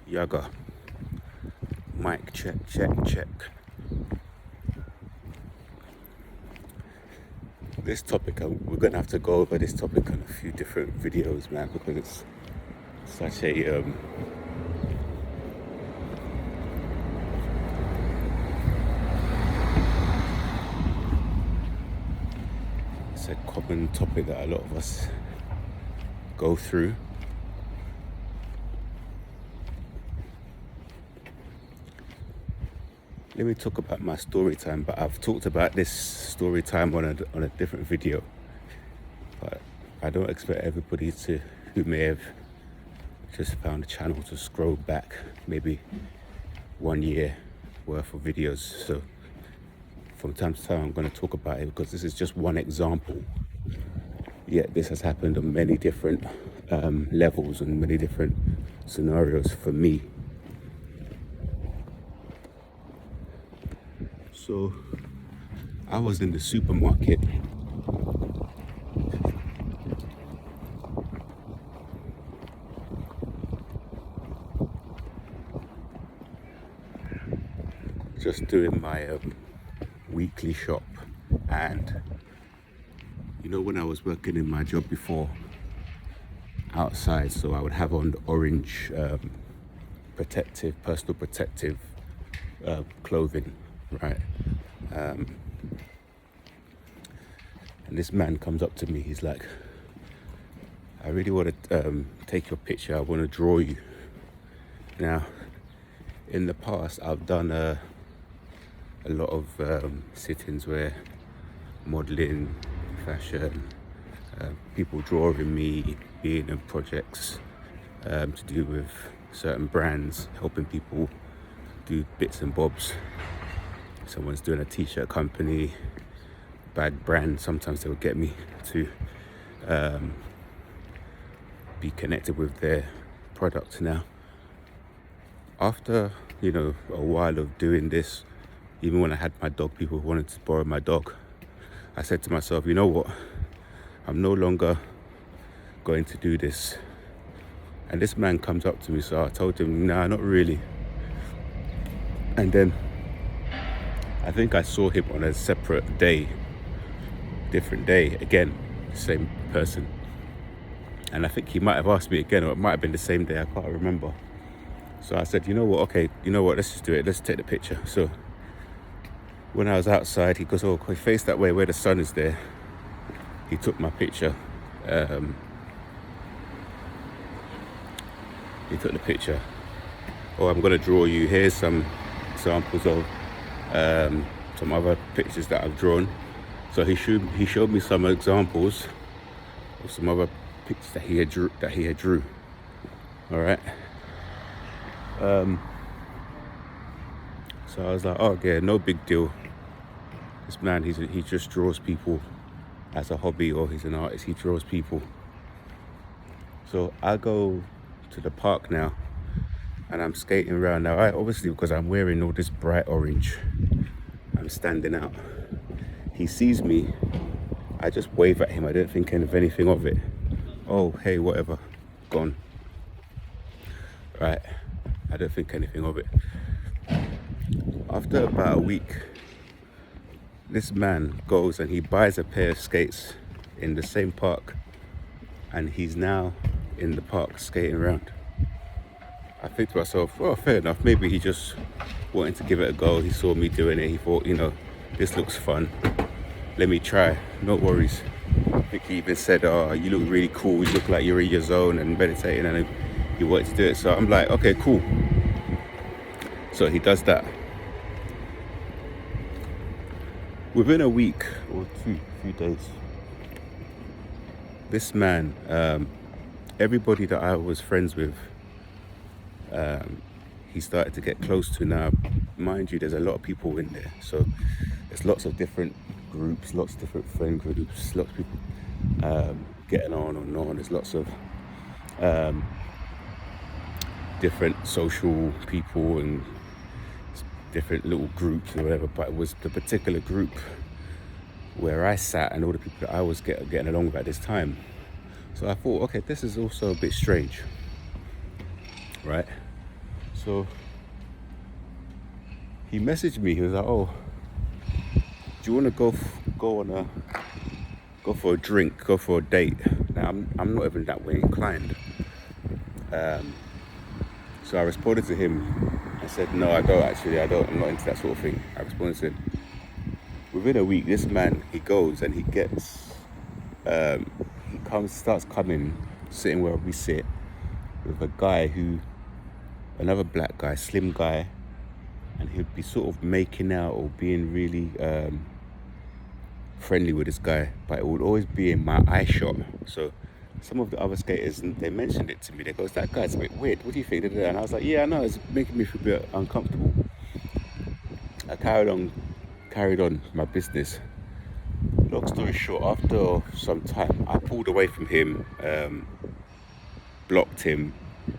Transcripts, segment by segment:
Yaga. Mic check, check, check. This topic, we're going to have to go over this topic on a few different videos, man, because it's such a it's a common topic that a lot of us go through. Let me talk about my story time, but I've talked about this story time on a different video. But I don't expect everybody who may have just found the channel to scroll back maybe 1 year worth of videos. So from time to time I'm going to talk about it because this is just one example. Yet this has happened on many different levels and many different scenarios for me. So I was in the supermarket just doing my weekly shop, and you know, when I was working in my job before outside, so I would have on the orange personal protective clothing, right? And this man comes up to me, he's like, I really want to take your picture, I want to draw you. Now, in the past, I've done a lot of sit-ins where modeling, fashion, people drawing me, being in projects to do with certain brands, helping people do bits and bobs. Someone's doing a t-shirt company, bag brand, sometimes they would get me to be connected with their product. Now, after, you know, a while of doing this, even when I had my dog, people wanted to borrow my dog. I said to myself, you know what, I'm no longer going to do this. And this man comes up to me, so I told him, nah, not really. And then I think I saw him on a separate day, different day, again, same person. And I think he might have asked me again, or it might have been the same day, I can't remember. So I said, you know what, okay, you know what, let's just do it, let's take the picture. So when I was outside, he goes, oh, face that way where the sun is there. He took my picture. He took the picture. Oh, I'm gonna draw you. Here's some examples of some other pictures that I've drawn. So he showed me some examples of some other pictures that he had drew. All right. So I was like, oh yeah, no big deal. This man, he just draws people as a hobby, or he's an artist. He draws people. So I go to the park now, and I'm skating around now. Obviously, because I'm wearing all this bright orange, I'm standing out. He sees me. I just wave at him. I don't think of anything of it. Oh, hey, whatever, gone. Right. I don't think anything of it. After about a week, this man goes and he buys a pair of skates in the same park, and he's now in the park skating around. I think to myself, well, fair enough, maybe he just wanted to give it a go. He saw me doing it, he thought, you know, this looks fun, let me try, no worries. I think he even said, oh, you look really cool, you look like you're in your zone and meditating, and he wanted to do it. So I'm like, okay, cool. So he does that. Within a week or few days, this man, everybody that I was friends with, he started to get close to. Now, mind you, there's a lot of people in there, so there's lots of different groups, lots of different friend groups, lots of people getting on and on. There's lots of different social people and different little groups or whatever, but it was the particular group where I sat and all the people that I was getting along with at this time. So I thought, okay, this is also a bit strange, right? So he messaged me. He was like, "Oh, do you want to go for a drink, go for a date?" Now I'm not even that way inclined. So I responded to him. I said, "No, I don't actually. I'm not into that sort of thing." I responded to him. Within a week, this man, he goes and he gets, starts coming, sitting where we sit, with another black guy, slim guy, and he'd be sort of making out or being really friendly with this guy, but it would always be in my eye shot. So some of the other skaters, they mentioned it to me. They go, "That guy's a bit weird. What do you think?" And I was like, "Yeah, I know. It's making me feel a bit uncomfortable." I carried on my business. Long story short, after some time, I pulled away from him, blocked him.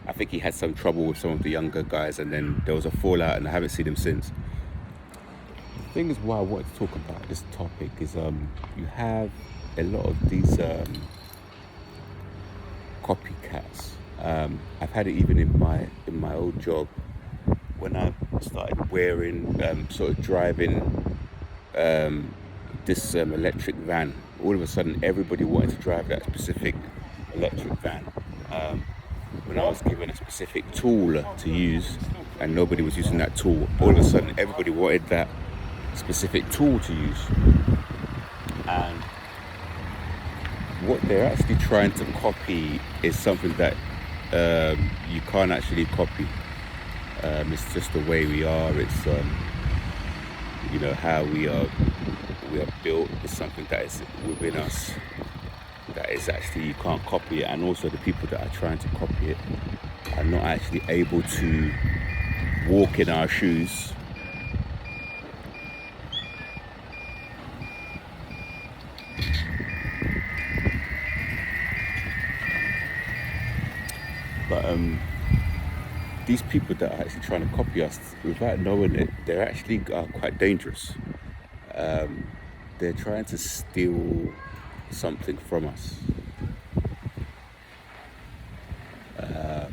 I think he had some trouble with some of the younger guys, and then there was a fallout, and I haven't seen him since. The thing is, why I wanted to talk about this topic is you have a lot of these copycats. I've had it even in my old job when I started driving this electric van. All of a sudden, everybody wanted to drive that specific electric van. When I was given a specific tool to use and nobody was using that tool, all of a sudden everybody wanted that specific tool to use. And what they're actually trying to copy is something that you can't actually copy. It's just the way we are. It's how we are built. Is something that is within us, that is actually, you can't copy it. And also the people that are trying to copy it are not actually able to walk in our shoes. But these people that are actually trying to copy us without knowing it, they're actually quite dangerous. They're trying to steal something from us. A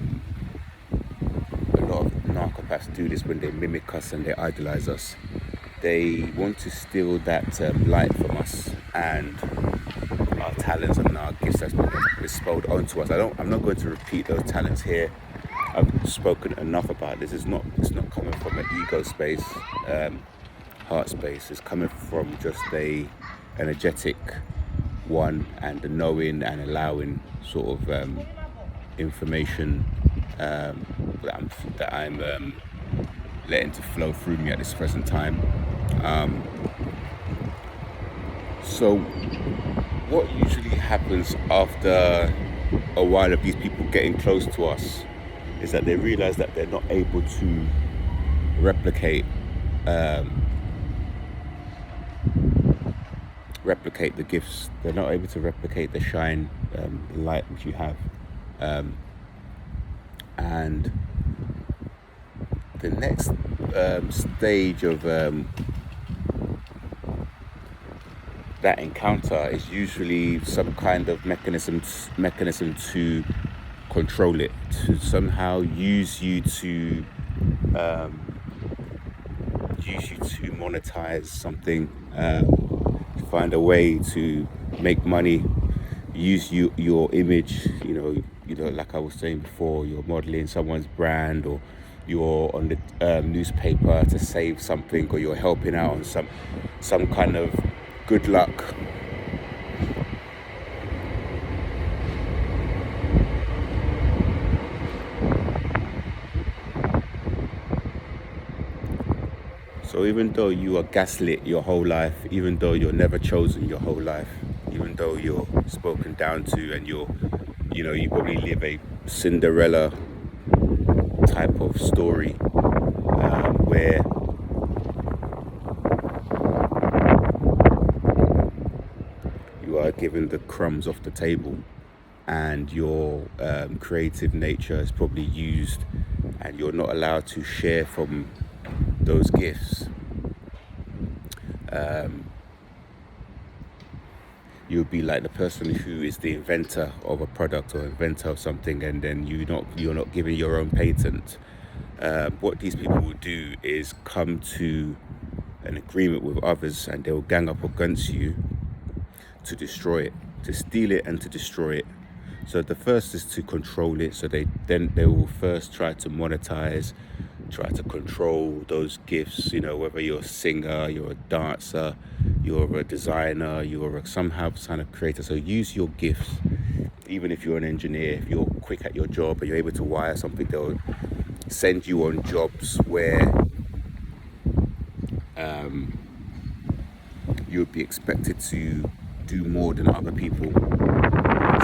lot of narcopaths do this when they mimic us and they idolize us. They want to steal that light from us and our talents and our gifts that's been bestowed onto us. I'm not going to repeat those talents here. I've spoken enough about this. It's not coming from an ego space, heart space. It's coming from just a energetic one, and the knowing and allowing sort of information that I'm letting to flow through me at this present time. So what usually happens after a while of these people getting close to us is that they realize that they're not able to replicate the gifts. They're not able to replicate the shine, light which you have, and the next stage of that encounter is usually some kind of mechanism to control it, to somehow use you to monetize something, find a way to make money, use your image, like I was saying before, you're modeling someone's brand, or you're on the newspaper to save something, or you're helping out on some kind of good luck. So even though you are gaslit your whole life, even though you're never chosen your whole life, even though you're spoken down to, and you probably live a Cinderella type of story, where you are given the crumbs off the table, and your creative nature is probably used, and you're not allowed to share from those gifts. You'll be like the person who is the inventor of a product or inventor of something, and then you're not given your own patent. What these people will do is come to an agreement with others, and they'll gang up against you to destroy it, to steal it and to destroy it. So the first is to control it. So they will first try to monetize, try to control those gifts, whether you're a singer, you're a dancer, you're a designer, you're somehow kind of creator. So use your gifts. Even if you're an engineer, if you're quick at your job and you're able to wire something, they'll send you on jobs where you would be expected to do more than other people.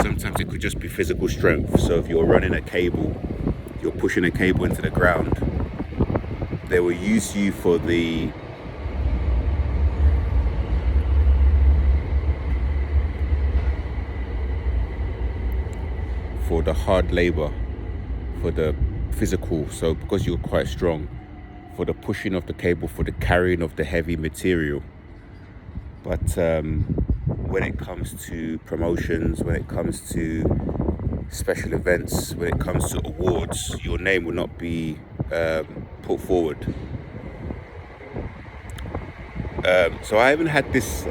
Sometimes it could just be physical strength. So if you're running a cable, you're pushing a cable into the ground, they will use you for the hard labor, for the physical. So because you're quite strong, for the pushing of the cable, for the carrying of the heavy material. But when it comes to promotions, when it comes to special events, when it comes to awards, your name will not be put forward. So I even had this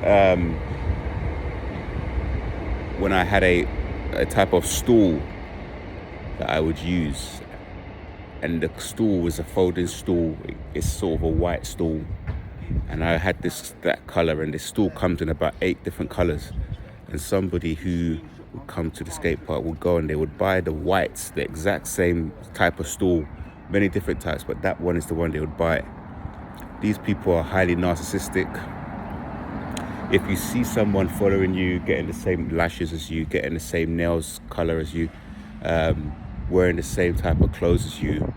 when I had a type of stool that I would use, and the stool was a folding stool. It's sort of a white stool, and I had that color, and this stool comes in about 8 different colors. And somebody who would come to the skate park would go and they would buy the whites, the exact same type of stool, many different types, but that one is the one they would buy. These people are highly narcissistic. If you see someone following you, getting the same lashes as you, getting the same nails color as you, wearing the same type of clothes as you,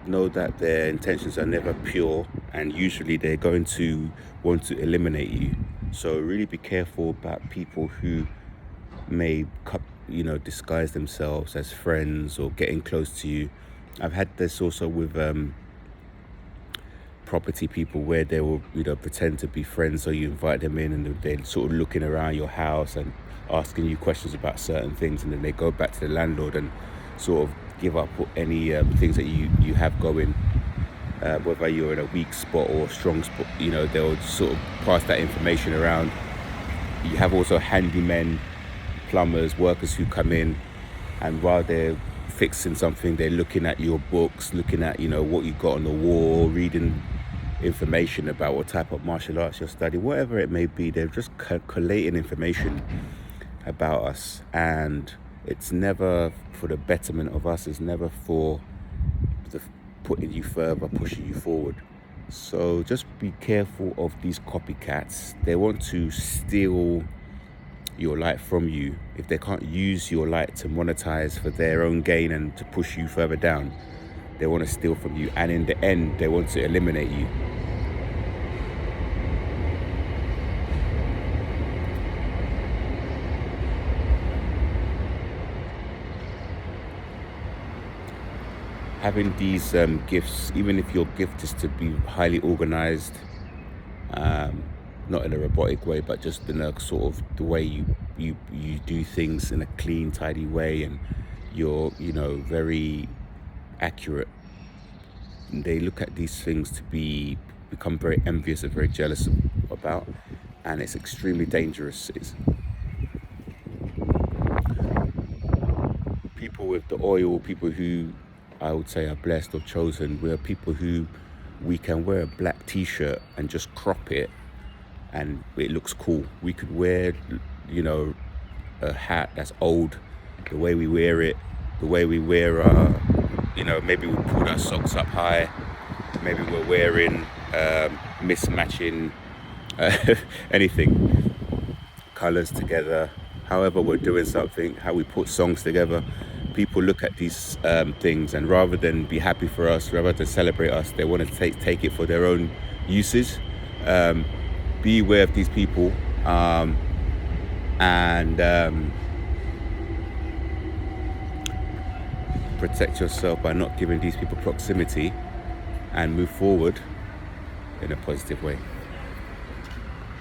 know that their intentions are never pure, and usually they're going to want to eliminate you. So really be careful about people who may disguise themselves as friends or getting close to you. I've had this also with property people, where they will pretend to be friends, so you invite them in and they're sort of looking around your house and asking you questions about certain things, and then they go back to the landlord and sort of give up any things that you have going, whether you're in a weak spot or a strong spot. They'll sort of pass that information around. You have also handymen, plumbers, workers who come in, and while they're fixing something, they're looking at your books, looking at what you got on the wall, reading information about what type of martial arts you're studying, whatever it may be. They're just collating information about us, and it's never for the betterment of us. It's never for the putting you further, pushing you forward. So just be careful of these copycats. They want to steal your light from you. If they can't use your light to monetize for their own gain and to push you further down, they want to steal from you, and in the end they want to eliminate you. Having these gifts, even if your gift is to be highly organized, not in a robotic way, but just in a sort of the way you do things in a clean, tidy way, and you're very accurate. They look at these things to become very envious and very jealous about, and it's extremely dangerous. It's people with the oil, people who I would say are blessed or chosen. We're people who we can wear a black t-shirt and just crop it and it looks cool. We could wear a hat that's old, the way we wear it, the way we wear our maybe we pulled our socks up high, maybe we're wearing mismatching anything, colors together, however we're doing something, how we put songs together. People look at these things, and rather than be happy for us, rather than celebrate us, they want to take it for their own uses. Be aware of these people, and protect yourself by not giving these people proximity, and move forward in a positive way.